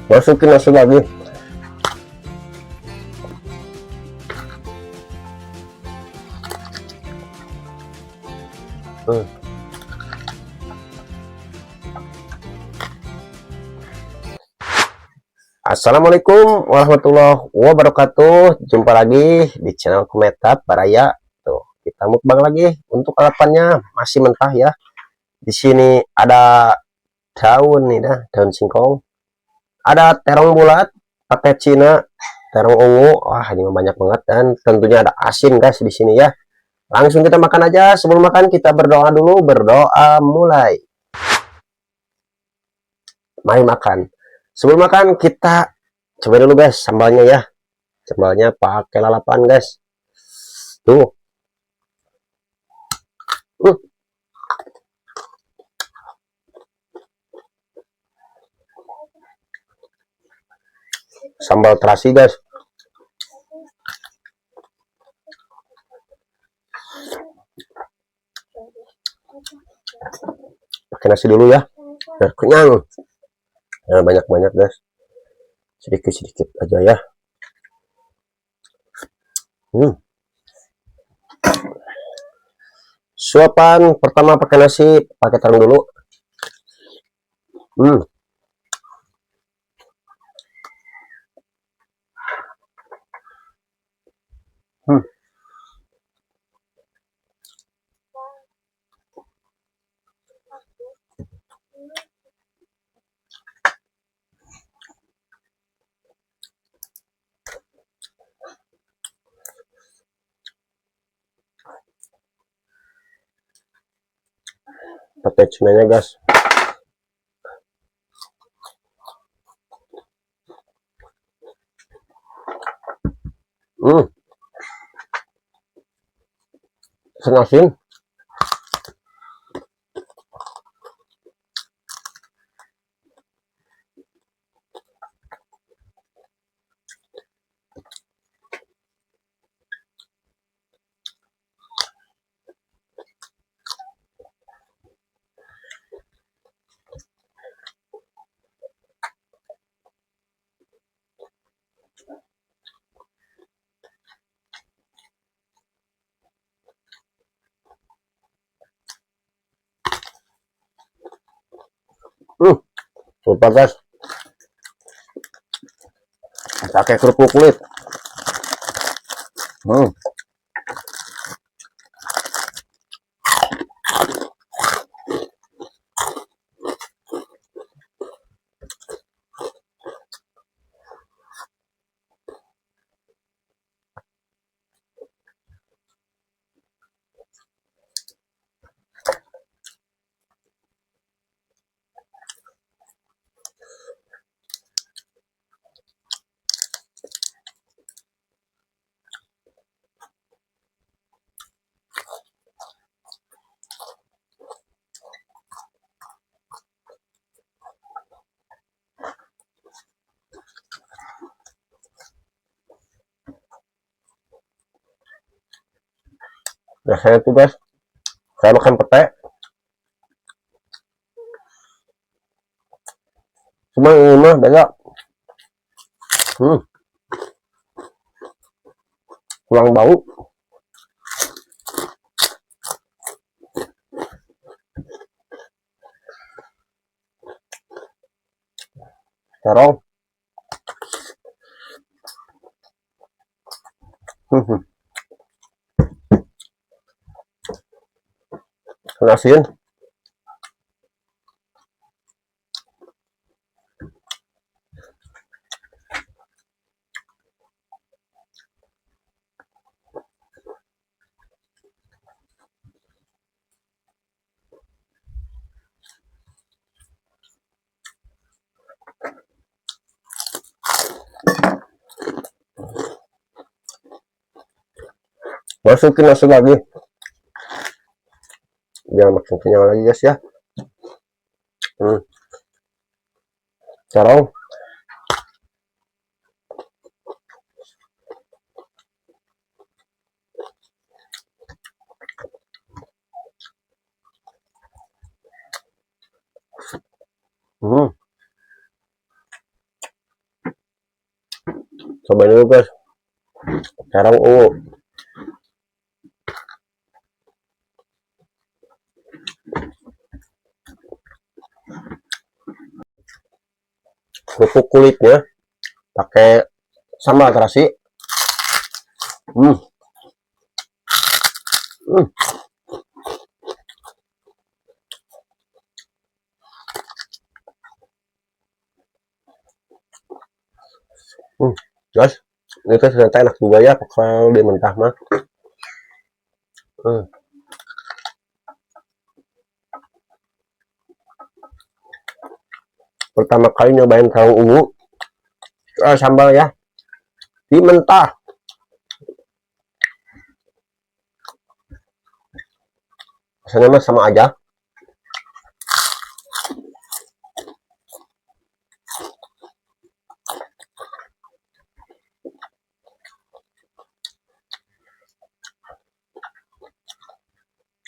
Masukin nasi lagi. Assalamualaikum warahmatullahi wabarakatuh. Jumpa lagi di channel Kometat Baraya. Tuh, kita mukbang lagi. Untuk lalapannya masih mentah ya. Di sini ada daun nih dah, daun singkong. Ada terong bulat, pakai Cina, terong ungu. Wah, ini banyak banget dan tentunya ada asin guys di sini ya. Langsung kita makan aja. Sebelum makan kita berdoa dulu. Berdoa mulai. Mari makan. Sebelum makan kita coba dulu guys sambalnya ya. Sambalnya pakai lalapan guys. Tuh. Uh. Sambal terasi guys. Pakai nasi dulu ya. Biar kenyang. Nah, banyak-banyak guys. Sedikit-sedikit aja ya. Suapan pertama pakai nasi, pakai terong dulu. Pakai cunanya guys. Senasin. Lupa guys. Pakai kerupuk kulit. Nah, saya tuh guys, saya makan pete. Cuma ini mah beda. Kurang bau. Terong. Asin. Masukin nasi lagi. Biar makin kenyang lagi guys ya. Terong. cobain dulu guys. Sekarang ungu. Kerupuk kulitnya pakai sambal terasi. Hmm. Hmm. Guys, ini kan ternyata enak juga ya kalau dia mentah mah. Hmm. Pertama kali nyobain terong ungu sambal ya, di mentah. Rasanya mah sama aja.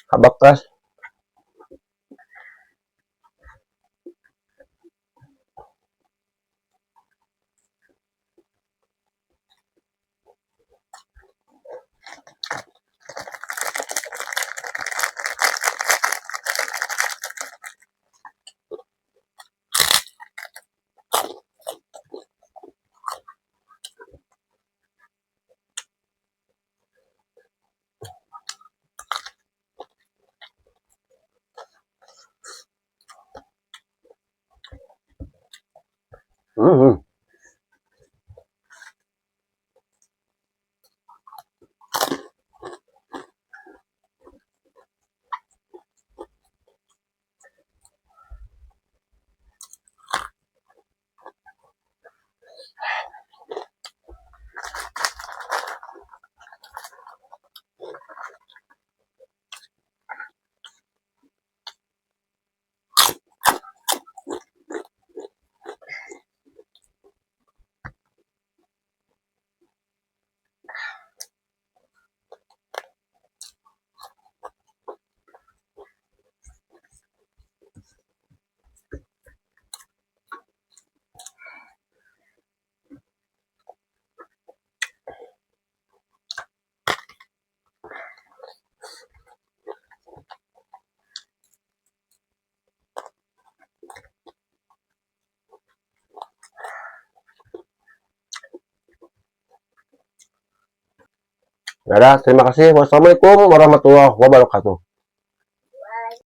Habak guys. Hmm. Dadah, terima kasih. Wassalamualaikum warahmatullahi wabarakatuh.